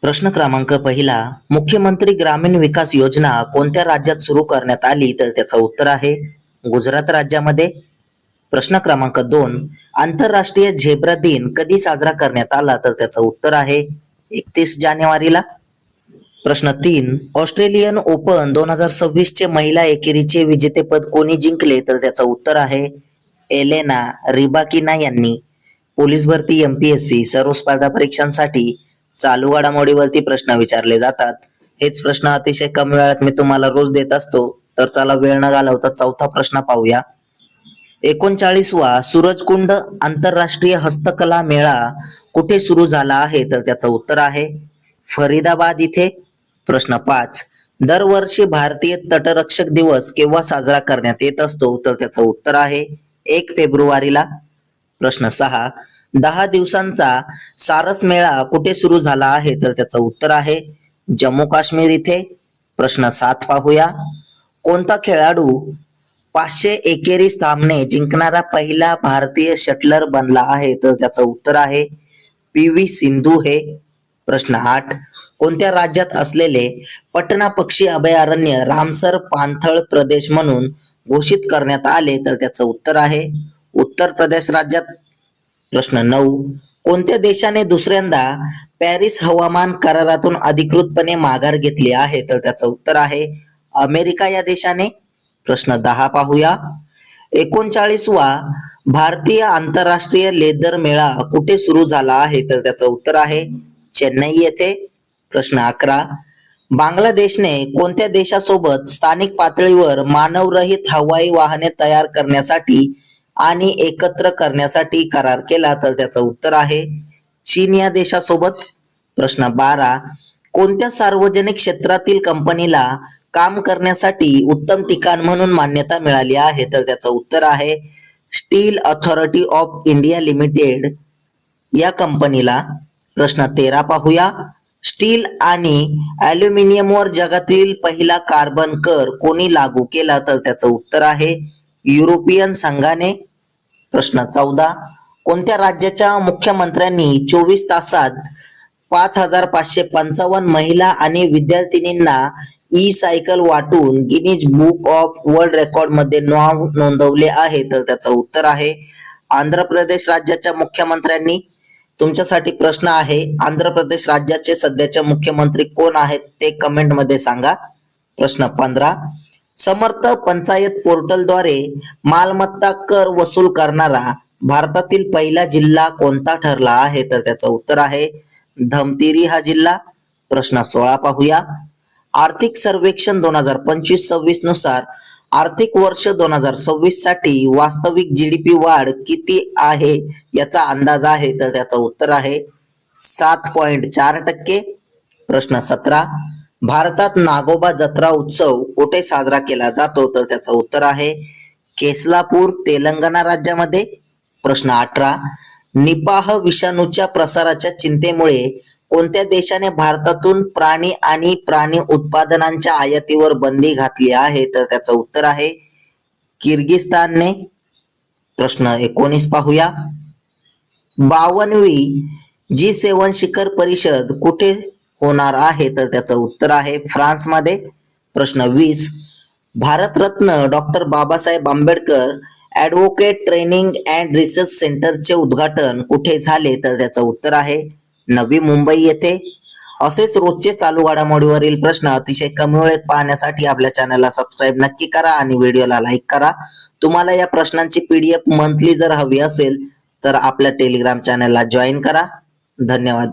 प्रश्न क्रमांक पहिला, मुख्यमंत्री ग्रामीण विकास योजना कोणत्या राज्यात सुरू करण्यात आली? तर त्याचं उत्तर आहे गुजरात राज्यामध्ये. प्रश्न क्रमांक 2, आंतरराष्ट्रीय झेब्रा दिन कधी साजरा करण्यात आला? तर त्याचं उत्तर आहे 31 जानेवारीला. प्रश्न 3, ऑस्ट्रेलियन ओपन 2026 चे महिला एकेरीचे विजेतेपद कोणी जिंकले? तर त्याचं उत्तर आहे एलेना रिबाकिना यांनी. पोलीस भरती, एमपीएससी सर्व स्पर्धा परीक्षांसाठी चालू घडामोडीवरती प्रश्न विचारले जातात. हेच प्रश्न अतिशय कमी वेळात मी तुम्हाला रोज देत असतो. तर चला वेळ न घालवता चौथा प्रश्न पाहूया. 39वा सूरजकुंड आंतरराष्ट्रीय हस्तकला मेळा कुठे सुरू झाला आहे? तर त्याचं उत्तर आहे फरीदाबाद इथे. प्रश्न 5, दरवर्षी भारतीय तटरक्षक दिवस केव्हा साजरा करण्यात येत असतो? तर त्याचं उत्तर आहे 1 फेब्रुवारीला. प्रश्न 6, 10 दिवसांचा सारस मेळा कुठे सुरू झाला आहे? तर त्याचं उत्तर आहे जम्मू काश्मीर इथे. प्रश्न 7 पाहूया. कोणता खेळाडू 500 एकेरी सामने जिंकणारा पहिला भारतीय शटलर बनला आहे? तर त्याचं उत्तर आहे पी.व्ही. सिंधू हे. प्रश्न 8, कोणत्या राज्यात असलेले पटना पक्षी अभयारण्य रामसर पाणथळ प्रदेश म्हणून घोषित करण्यात आले? तर त्याचं उत्तर आहे उत्तर प्रदेश राज्यात. प्रश्न 9, कोणत्या देशाने दुसऱ्यांदा पॅरिस हवामान करारातून अधिकृतपणे माघार घेतली आहे? तर त्याचं उत्तर आहे अमेरिका या देशाने. प्रश्न 10 पाहूया. 39वा भारतीय आंतरराष्ट्रीय लेदर मेळा कुठे सुरू झाला आहे? तर त्याचं उत्तर आहे चेन्नई येथे. प्रश्न 11, बांगलादेशने कोणत्या देशासोबत स्थानिक पातळीवर मानवरहित हवाई वाहने तयार करण्यासाठी आणि एकत्र करण्यासाठी करार केला? तर त्याचं उत्तर आहे चीन या देशासोबत. प्रश्न 12, कोणत्या सार्वजनिक क्षेत्रातील कंपनीला काम करण्यासाठी उत्तम ठिकाण म्हणून मान्यता मिळाली आहे? तर त्याचं उत्तर आहे steel authority of India limited या कंपनीला. प्रश्न 13 पाहूया. स्टील आणि ॲल्युमिनियमवर जगातील पहिला कार्बन कर कोणी लागू केला? तर त्याचं उत्तर आहे युरोपियन संघाने. प्रश्न 14, कोणत्या राज्याच्या मुख्यमंत्र्यांनी 24 तासात 5555 महिला आणि विद्यार्थिनींना ई सायकल वाटून Guinness book of world record मध्ये नाव नोंदवले आहे? तर त्याचं उत्तर आहे आंध्र प्रदेश राज्याच्या मुख्यमंत्र्यांनी. तुमच्यासाठी प्रश्न आहे, आंध्र प्रदेश राज्याचे सध्याचे मुख्यमंत्री कोण आहेत ते कमेंट मध्ये सांगा. प्रश्न 15, समर्थ पंचायत पोर्टलद्वारे मालमत्ता कर वसूल करणारा भारतातील पहिला जिल्हा कोणता ठरला आहे? तर त्याचं उत्तर आहे धमतिरी हा जिल्हा. प्रश्न 16 पाहूया. आर्थिक सर्वेक्षण 2025-26 नुसार आर्थिक वर्ष 2026 साठी वास्तविक जीडीपी वाढ किती आहे याचा अंदाज आहे? तर त्याचं उत्तर आहे 7.4%. प्रश्न 17, भारतात नागोबा जत्रा उत्सव कुठे साजरा केला जातो? तर त्याचं उत्तर आहे केसलापूर तेलंगणा राज्यामध्ये. प्रश्न 18, निपाह विषाणूच्या प्रसाराच्या चिंतेमुळे कोणत्या देशाने भारतातून प्राणी आणि प्राणी उत्पादनांच्या आयातीवर बंदी घातली आहे? तर त्याचं उत्तर आहे किर्गिस्तानने. प्रश्न 19 पाहूया. 52वी G7 शिखर परिषद कुठे होणार आहे? तर त्याचं उत्तर आहे फ्रान्समध्ये. प्रश्न 20, Bharat Ratna doctor Babasaheb Ambedkar advocate training and research सेंटरचे उद्घाटन कुठे झाले? तर त्याचं उत्तर आहे नवी मुंबई येथे. असेच रोजचे चालू घडामोडीवरील प्रश्न अतिशय कमी वेळेत पाहण्यासाठी आपल्या चॅनलला सबस्क्राईब नक्की करा आणि व्हिडिओला लाईक करा. तुम्हाला या प्रश्नांची PDF मंथली जर हवी असेल तर आपल्या टेलिग्राम चॅनलला जॉईन करा. धन्यवाद.